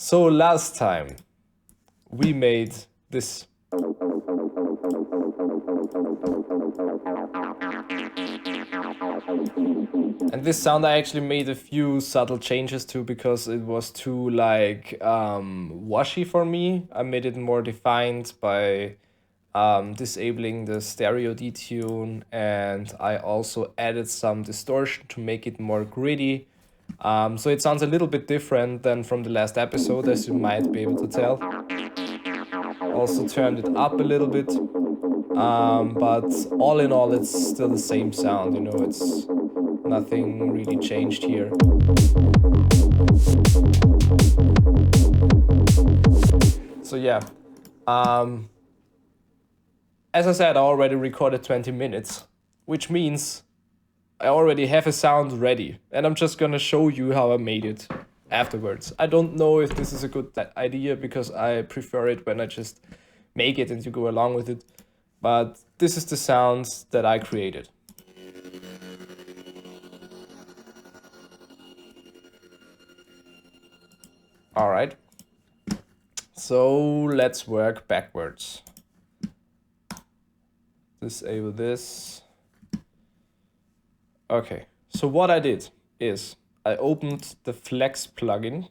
So last time we made this. And this sound I actually made a few subtle changes to because it was too like washy for me. I made it more defined by disabling the stereo detune, and I also added some distortion to make it more gritty. So it sounds a little bit different than from the last episode, as you might be able to tell. Also turned it up a little bit, but all in all it's still the same sound, you know, it's nothing really changed here. So yeah, as I said, I already recorded 20 minutes, which means I already have a sound ready, and I'm just gonna show you how I made it afterwards. I don't know if this is a good idea because I prefer it when I just make it and you go along with it, but this is the sounds that I created. All right, so let's work backwards. Disable this. Okay, so what I did is I opened the Flex plugin,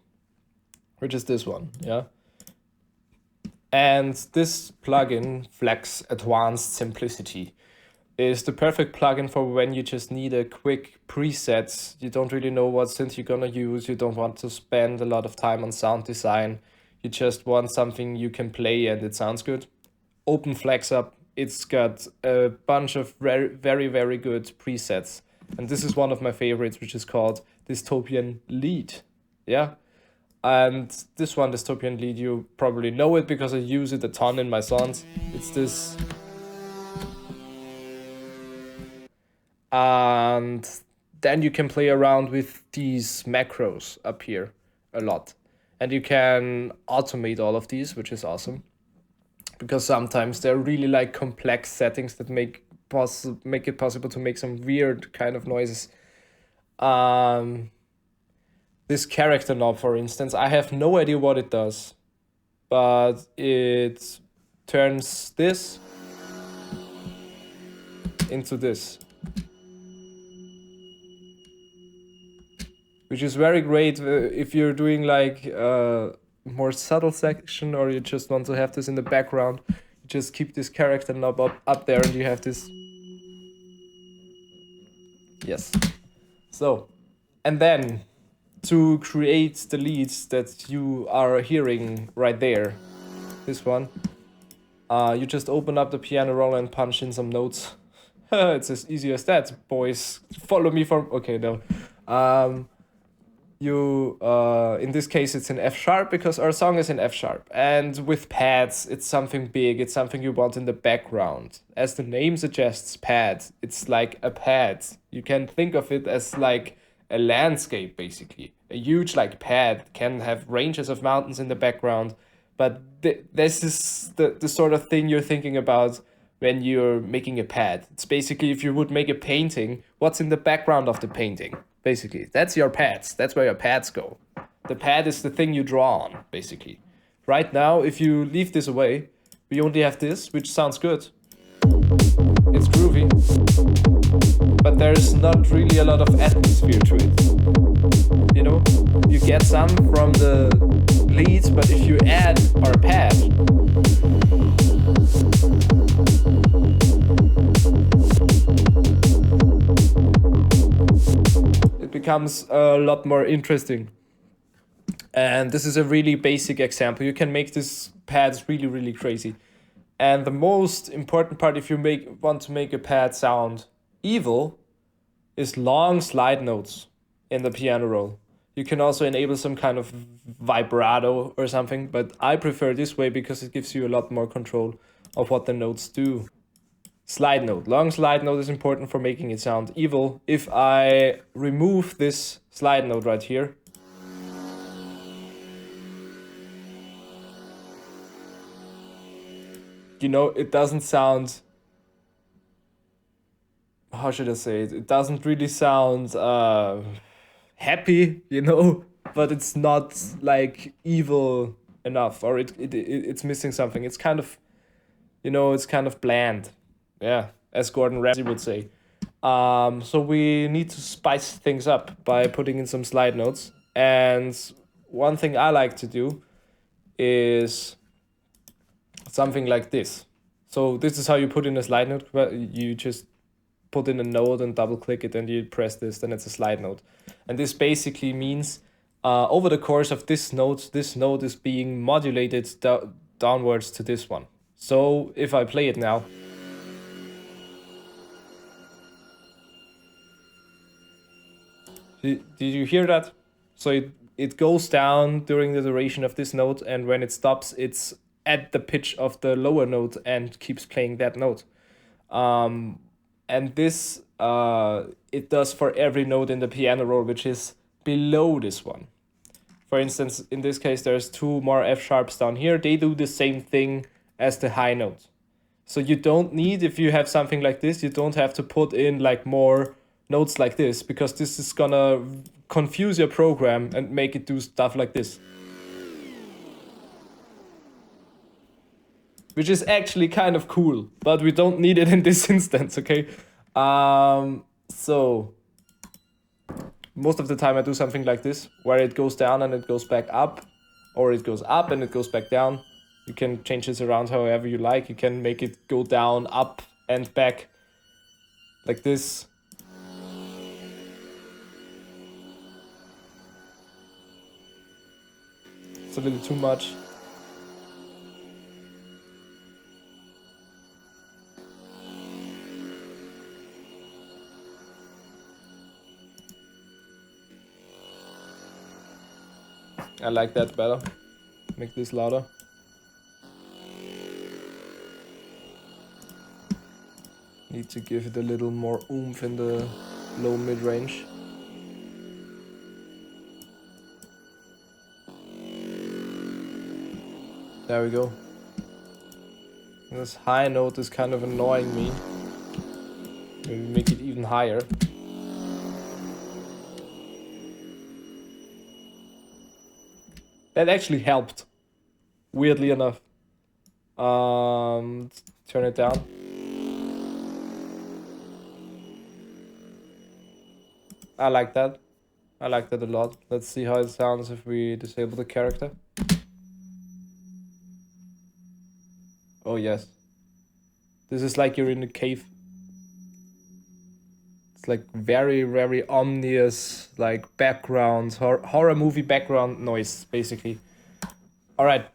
which is this one, yeah? And this plugin, Flex Advanced Simplicity, is the perfect plugin for when you just need a quick preset. You don't really know what synth you're gonna use. You don't want to spend a lot of time on sound design. You just want something you can play and it sounds good. Open Flex up. It's got a bunch of very, very, very good presets. And this is one of my favorites, which is called Dystopian Lead. Yeah. And this one, Dystopian Lead, you probably know it because I use it a ton in my songs. It's this. And then you can play around with these macros up here a lot. And you can automate all of these, which is awesome. Because sometimes they're really like complex settings that make it possible to make some weird kind of noises. This character knob, for instance, I have no idea what it does, but it turns this into this, which is very great if you're doing like more subtle section, or you just want to have this in the background. You just keep this character knob up there and you have this. Yes. So, and then to create the leads that you are hearing right there, this one, you just open up the piano roll and punch in some notes. It's as easy as that, boys. Follow me from. Okay, no. In this case it's in F sharp because our song is in F sharp, and with pads it's something big, it's something you want in the background. As the name suggests, pad, it's like a pad. You can think of it as like a landscape, basically. A huge like pad can have ranges of mountains in the background, but this is the sort of thing you're thinking about when you're making a pad. It's basically if you would make a painting, what's in the background of the painting? Basically, that's your pads. That's where your pads go. The pad is the thing you draw on, basically. Right now, if you leave this away, we only have this, which sounds good. It's groovy, but there's not really a lot of atmosphere to it. You know, you get some from the leads, but if you add our pad, it becomes a lot more interesting. And this is a really basic example. You can make these pads really, really crazy. And the most important part, if you want to make a pad sound evil, is long slide notes in the piano roll. You can also enable some kind of vibrato or something, but I prefer this way because it gives you a lot more control of what the notes do. Slide note. Long slide note is important for making it sound evil. If I remove this slide note right here, you know, it doesn't sound, how should I say it? It doesn't really sound happy, you know? but it's not like evil enough, or it's missing something. It's kind of, it's kind of bland. Yeah, as Gordon Ramsay would say. So we need to spice things up by putting in some slide notes. And one thing I like to do is something like this. So this is how you put in a slide note. You just put in a note and double click it, and you press this, then it's a slide note. And this basically means over the course of this note is being modulated downwards to this one. So if I play it now, did you hear that? So it goes down during the duration of this note, and when it stops, it's at the pitch of the lower note and keeps playing that note. And this it does for every note in the piano roll, which is below this one. For instance, in this case, there's 2 more F sharps down here. They do the same thing as the high note. So you don't need, if you have something like this, you don't have to put in like more notes like this, because this is gonna confuse your program and make it do stuff like this. Which is actually kind of cool, but we don't need it in this instance, okay? So most of the time I do something like this, where it goes down and it goes back up, or it goes up and it goes back down. You can change this around however you like. You can make it go down, up, and back, like this. It's a little too much. I like that better. Make this louder. Need to give it a little more oomph in the low mid-range. There we go. This high note is kind of annoying me. Maybe make it even higher. That actually helped, weirdly enough. Turn it down. I like that. I like that a lot. Let's see how it sounds if we disable the character. Oh yes. This is like you're in a cave. It's like very, very ominous, like background, horror movie background noise, basically. All right.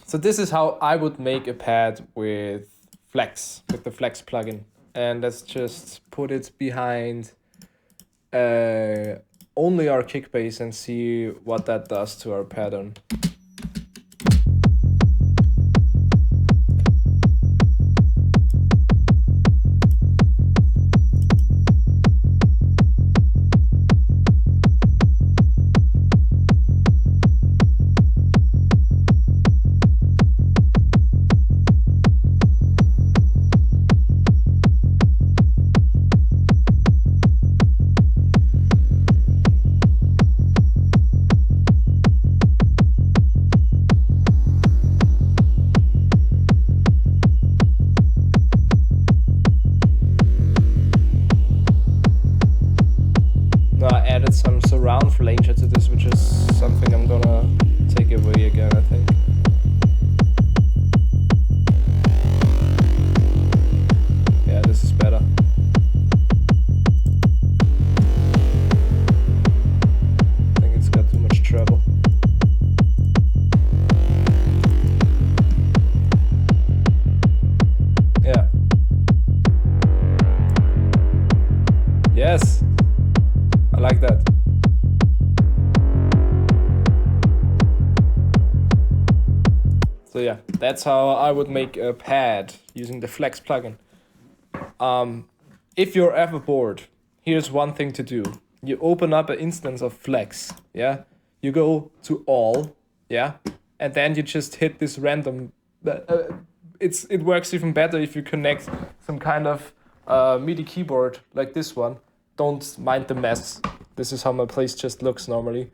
So this is how I would make a pad with Flex, with the Flex plugin. And let's just put it behind only our kick bass and see what that does to our pattern. Some surround flanger to this, which is something I'm gonna take away again, I think. Yeah, this is better. I think it's got too much treble. Yeah. Yes. I like that. So yeah, that's how I would make a pad using the Flex plugin. If you're ever bored, here's one thing to do. You open up an instance of Flex, yeah? You go to all, yeah? And then you just hit this random... it works even better if you connect some kind of MIDI keyboard like this one. Don't mind the mess. This is how my place just looks normally.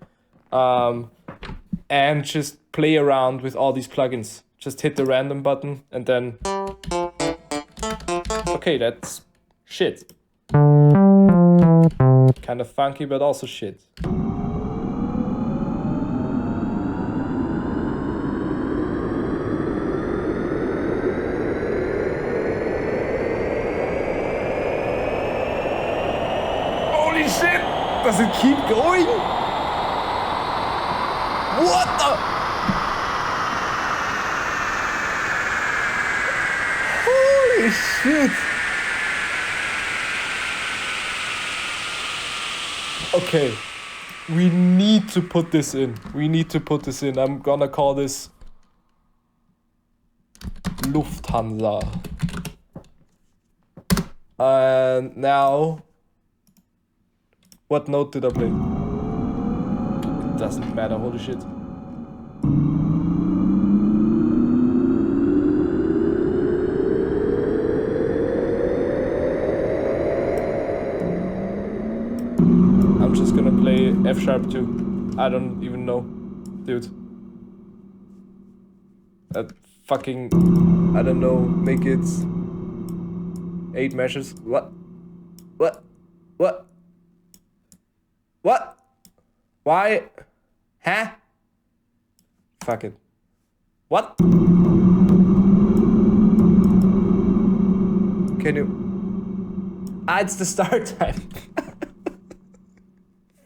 and just play around with all these plugins. Just hit the random button and then... Okay, that's shit. Kind of funky, but also shit. Holy shit! Does it keep going? What the? Holy shit! Okay, we need to put this in. I'm gonna call this Lufthansa. And now, what note did I play? It doesn't matter, holy shit. I'm just gonna play F sharp 2. I don't even know, dude. Fucking, I don't know, make it 8 measures. What? Why? Huh? Fuck it. What? Can you? It's the start time.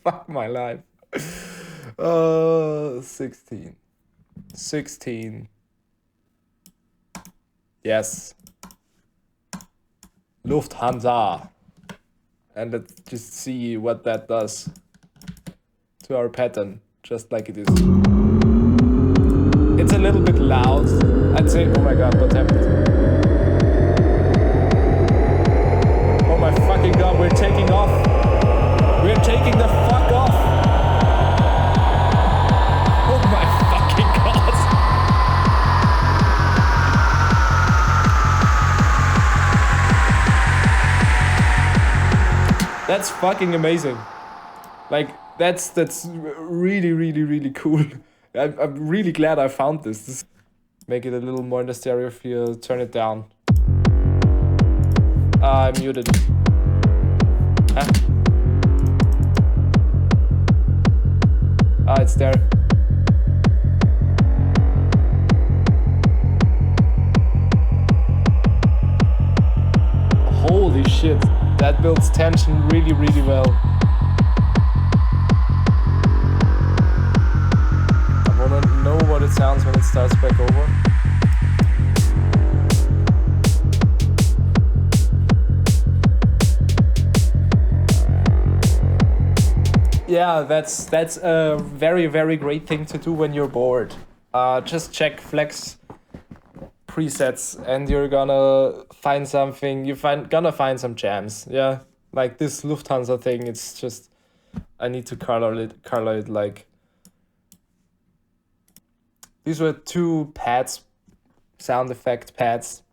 Fuck my life. 16. Yes. Lufthansa. And let's just see what that does to our pattern, just like it is. It's a little bit loud. I'd say, oh my god, what happened? Oh my fucking god, we're taking off. We're taking the fuck off. Oh my fucking god. That's fucking amazing. Like, that's really cool. I'm really glad I found this. Make it a little more in the stereo field, turn it down. I muted it. Huh? It's there. Holy shit, that builds tension really well. I wanna know what it sounds when it starts back over. Yeah, that's a very great thing to do when you're bored. Just check Flex presets and you're gonna find something. Gonna find some jams. Yeah, like this Lufthansa thing. It's just I need to color it like. These were 2 pads, sound effect pads,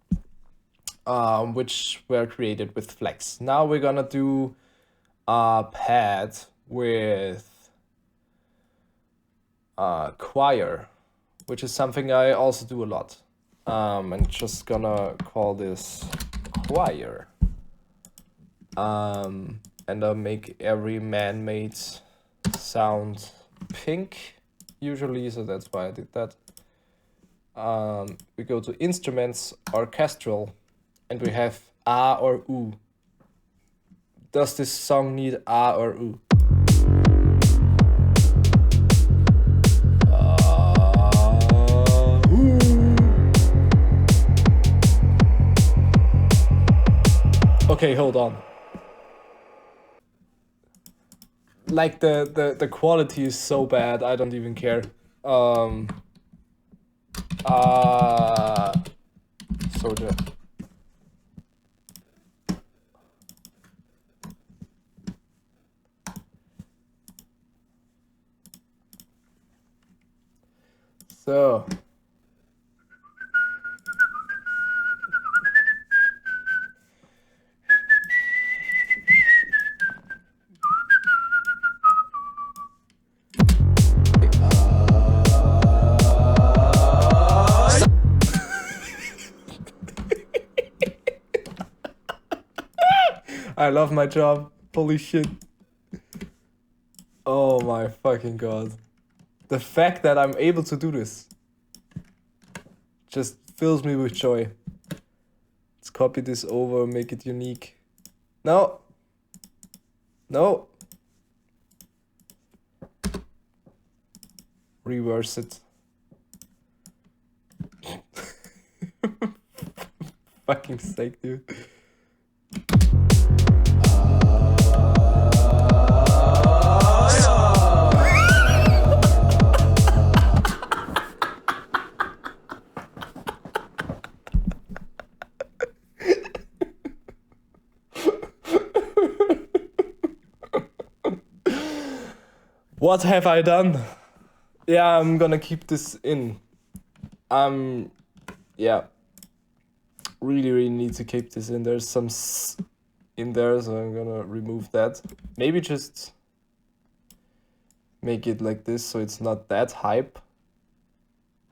which were created with Flex. Now we're gonna do a pad with choir, which is something I also do a lot. I'm just gonna call this choir. And I'll make every man-made sound pink, usually, so that's why I did that. We go to instruments, orchestral, and we have A or U. Does this song need A or U? Okay, hold on. Like the quality is so bad, I don't even care. Soldier. So. I love my job. Holy shit. Oh my fucking god. The fact that I'm able to do this just fills me with joy. Let's copy this over, make it unique. No. No. Reverse it. Fucking sake, dude. What have I done? Yeah, I'm gonna keep this in. Yeah. Really need to keep this in. There's some in there, so I'm gonna remove that. Maybe just make it like this so it's not that hype.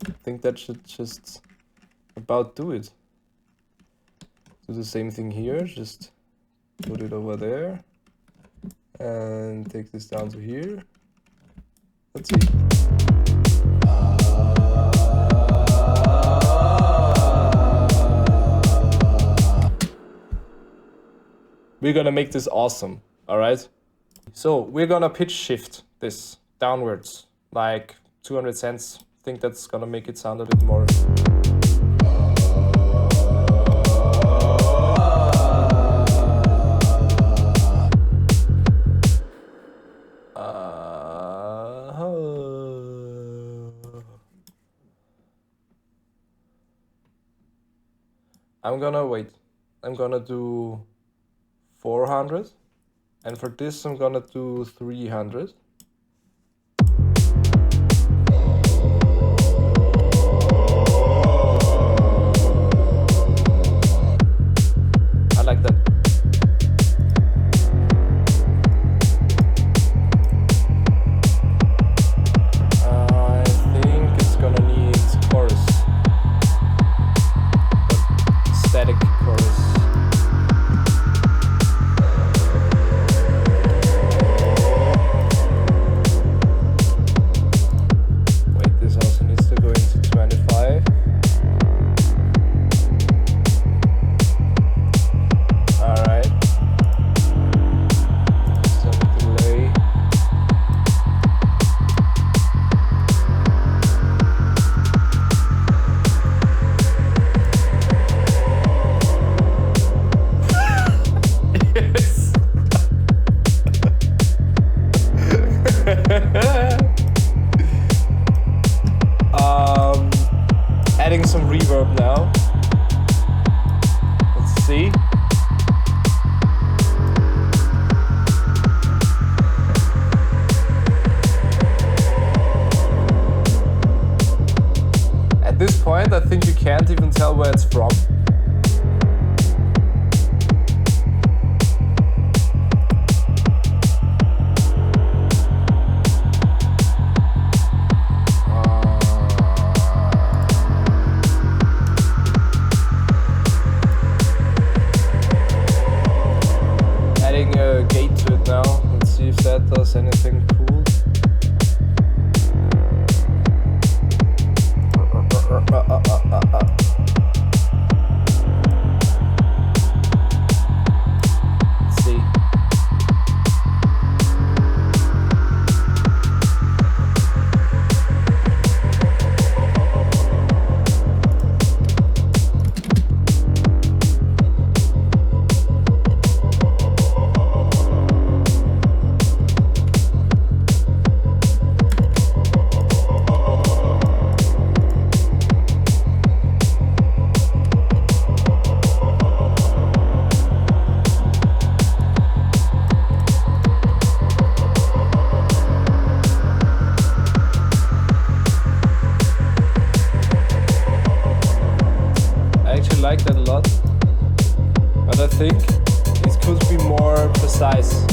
I think that should just about do it. Do the same thing here, just put it over there and take this down to here. Let's see. We're gonna make this awesome, alright? So we're gonna pitch shift this downwards, like 200 cents. I think that's gonna make it sound a little more. I'm gonna do 400, and for this I'm gonna do 300. I like that. I think it's gonna need chorus, but static chorus. Adding some reverb now. Let's see. At this point, I think you can't even tell where it's from. Gate to it now. Let's see if that does anything cool. Let's see. Like that a lot, but I think it could be more precise.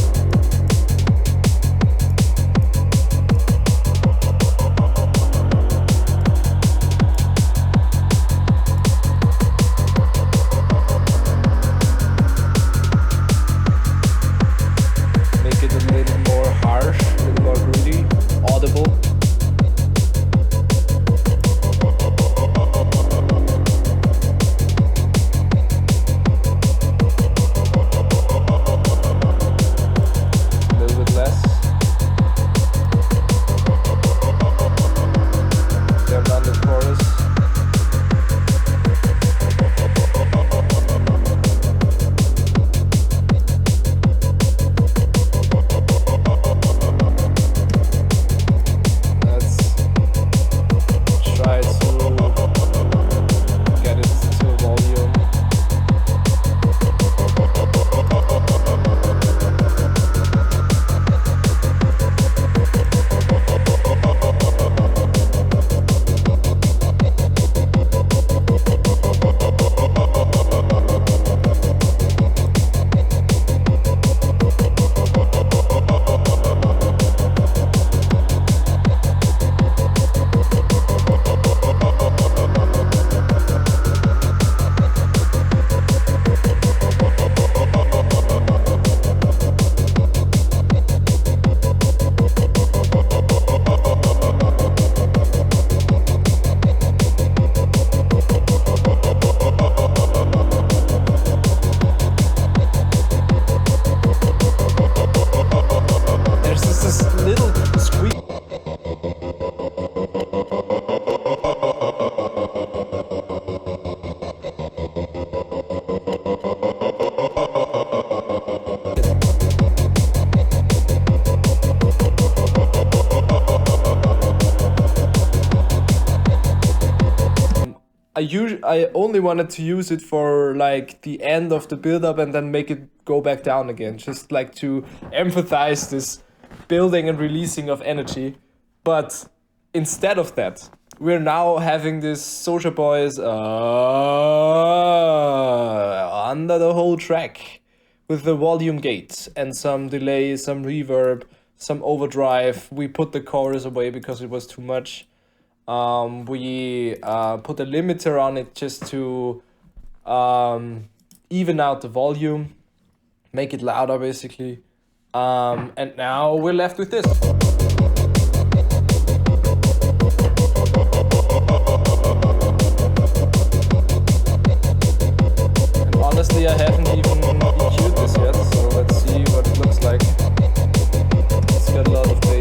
I only wanted to use it for like the end of the build-up and then make it go back down again, just like to emphasize this building and releasing of energy. But instead of that, we're now having this Soulja Boys under the whole track with the volume gate and some delay, some reverb, some overdrive. We put the chorus away because it was too much. We put a limiter on it just to even out the volume, make it louder basically. And now we're left with this. And honestly, I haven't even EQ'd this yet, so let's see what it looks like. It's got a lot of bass.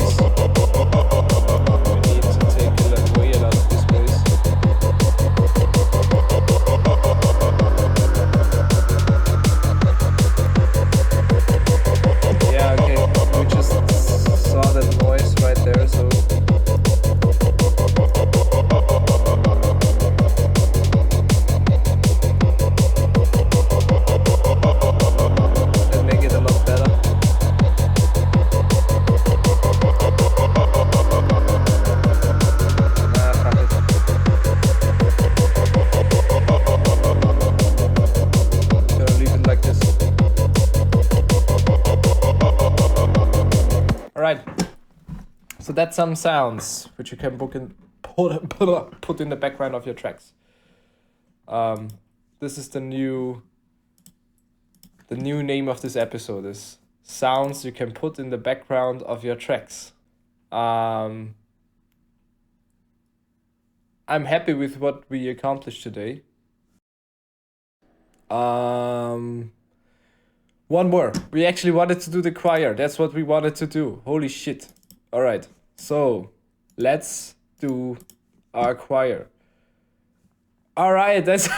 So that's some sounds which you can put in the background of your tracks. This is the new name of this episode is sounds you can put in the background of your tracks. I'm happy with what we accomplished today. One more. We actually wanted to do the choir. That's what we wanted to do. Holy shit. All right. So let's do our choir. All right. That's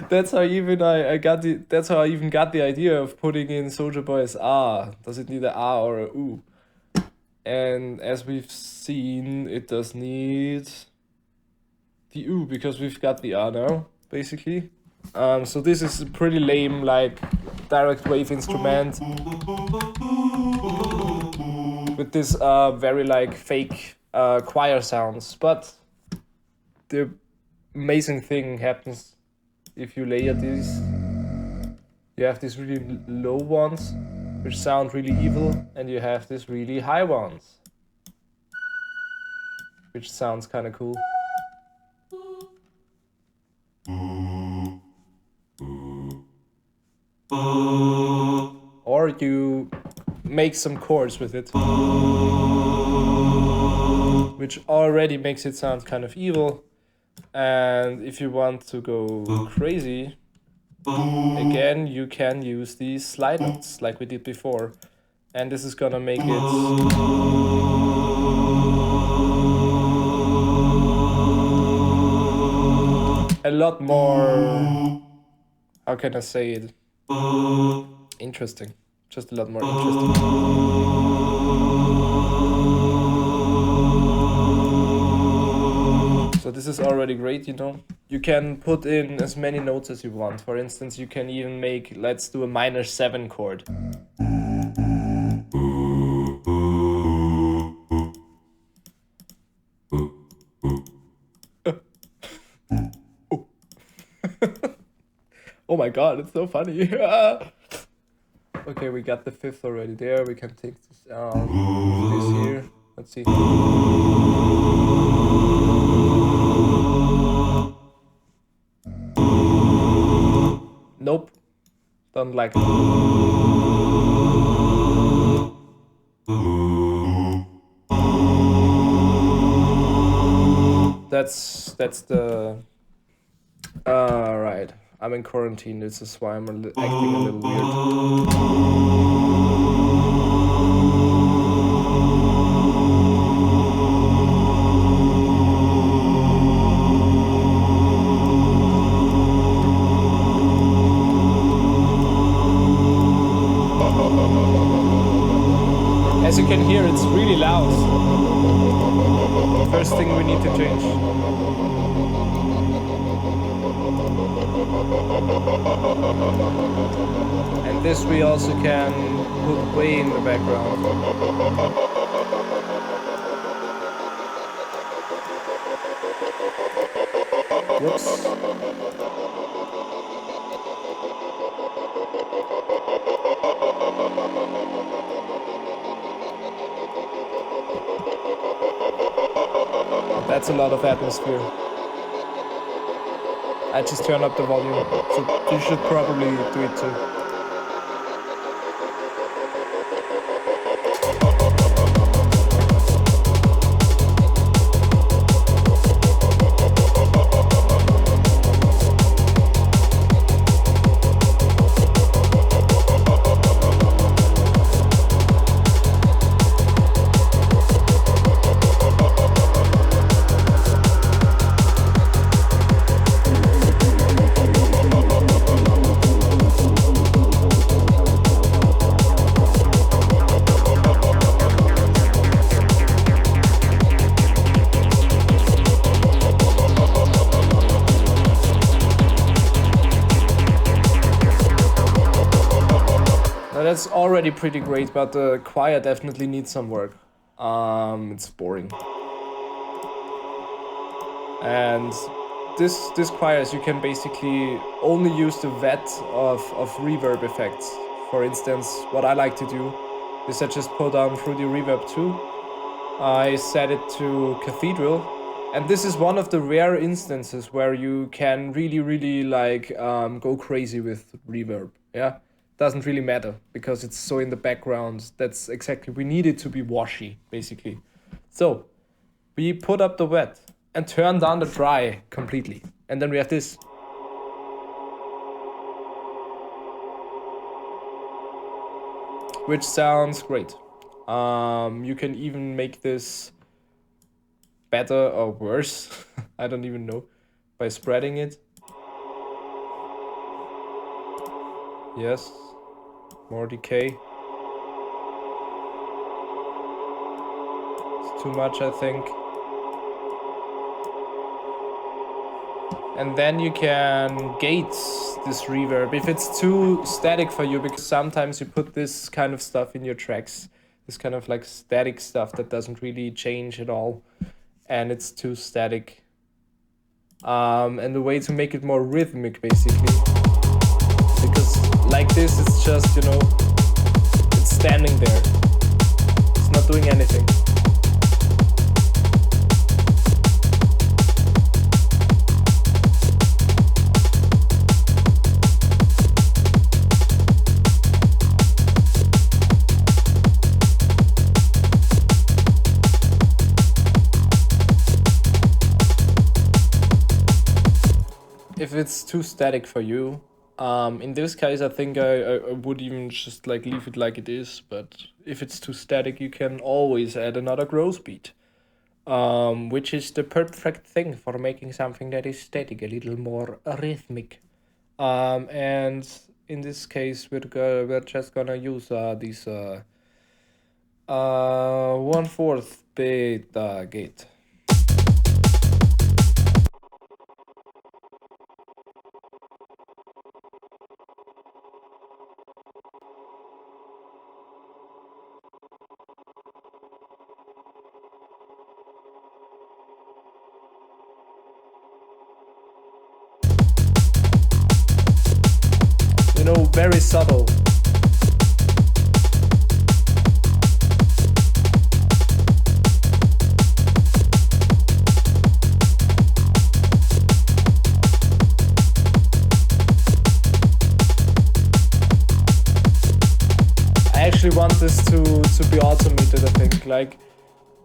that's how even I got the. That's how I even got the idea of putting in Soulja Boy's ah. Does it need a ah or a oo? And as we've seen, it does need the oo because we've got the ah now, basically. So this is a pretty lame, like, direct wave instrument with this very, like, fake choir sounds. But the amazing thing happens if you layer these. You have these really low ones, which sound really evil, and you have these really high ones, which sounds kind of cool. Or you make some chords with it, which already makes it sound kind of evil. And if you want to go crazy, again, you can use these slide notes like we did before. And this is gonna make it a lot more, how can I say it? Interesting. Just a lot more interesting. So this is already great, you know. You can put in as many notes as you want. For instance, you can even make, let's do a minor 7 chord. Oh my god, it's so funny. Okay, we got the 5th already there. We can take this out. This here. Let's see. Nope. Don't like it. That's the... right. I'm in quarantine, this is why I'm acting a little weird. As you can hear, it's really loud. first thing we need to change. And this we also can put way in the background. Whoops. That's a lot of atmosphere. I just turned up the volume, so you should probably do it too. That's already pretty great, but the choir definitely needs some work. It's boring. And this choirs, you can basically only use the vet of reverb effects. For instance, what I like to do is I just put on Fruity Reverb 2. I set it to Cathedral, and this is one of the rare instances where you can really like go crazy with reverb. Yeah, doesn't really matter because it's so in the background. That's exactly, we need it to be washy basically. So we put up the wet and turn down the dry completely, and then we have this. Which sounds great. You can even make this better or worse, I don't even know, by spreading it. Yes, more decay. It's too much, I think. And then you can gate this reverb if it's too static for you, because sometimes you put this kind of stuff in your tracks, this kind of like static stuff that doesn't really change at all, and it's too static. And the way to make it more rhythmic basically, because like this it's just, you know, it's standing there, it's not doing anything. If it's too static for you, in this case I think I would even just like leave it like it is, but if it's too static you can always add another growth beat, which is the perfect thing for making something that is static a little more rhythmic. And in this case we're just gonna use this 1/4 beta gate. You know, very subtle. I actually want this to be automated, I think. Like,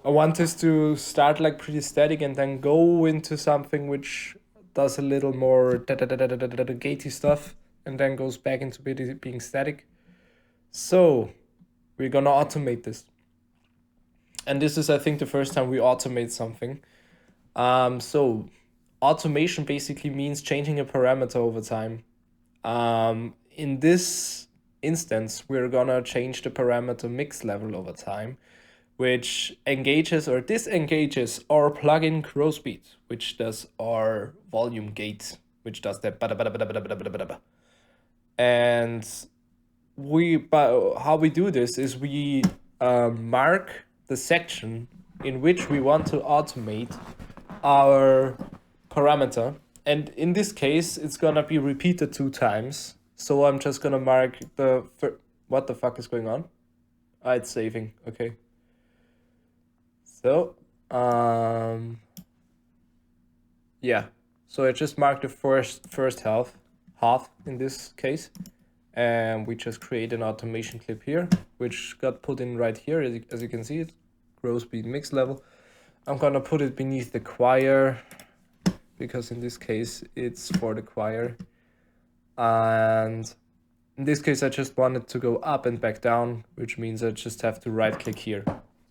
I want this to start like pretty static and then go into something which does a little more gatey stuff, and then goes back into being static. So we're gonna automate this. And this is, I think, the first time we automate something. So automation basically means changing a parameter over time. In this instance, we're gonna change the parameter mix level over time, which engages or disengages our plugin grow speed, which does our volume gate, which does that. And how we do this is we mark the section in which we want to automate our parameter. And in this case, it's gonna be repeated 2 times. So I'm just gonna mark what the fuck is going on? Ah, it's saving, okay. So, yeah. So I just marked the first half in this case. And we just create an automation clip here, which got put in right here, as you can see it, grow speed mix level. I'm gonna put it beneath the choir, because in this case, it's for the choir. And in this case, I just wanted to go up and back down, which means I just have to right click here.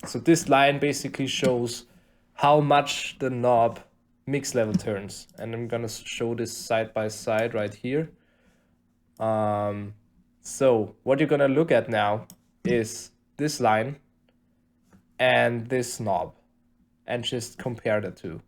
So this line basically shows how much the knob mix level turns. And I'm gonna show this side by side right here. So what you're gonna look at now is this line and this knob, and just compare the two.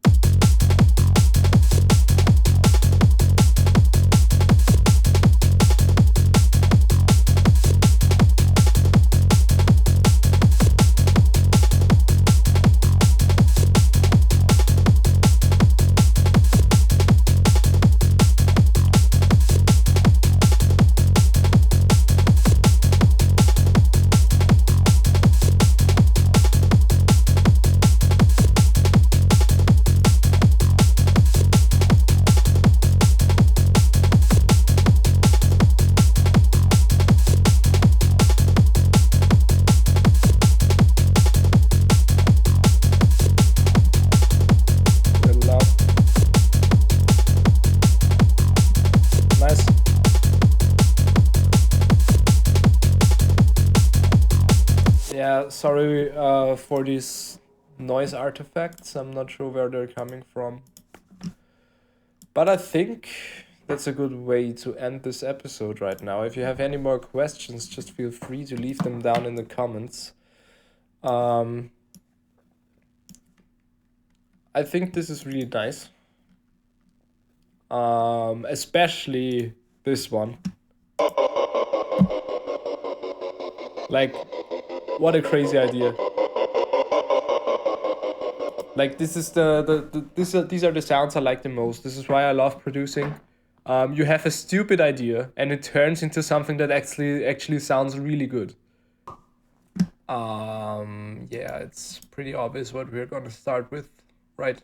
Yeah, sorry for these noise artifacts. I'm not sure where they're coming from. But I think that's a good way to end this episode right now. If you have any more questions, just feel free to leave them down in the comments. I think this is really nice. Especially this one. Like, what a crazy idea. Like, this is these are the sounds I like the most. This is why I love producing. You have a stupid idea and it turns into something that actually sounds really good. Yeah, it's pretty obvious what we're gonna start with, right?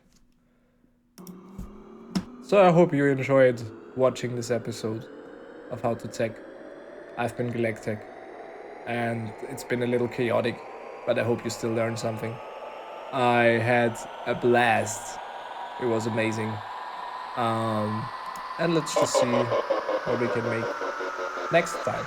So I hope you enjoyed watching this episode of How to Tech. I've been GehLekTeks, and it's been a little chaotic, but I hope you still learned something. I had a blast. It was amazing. And let's just see what we can make next time.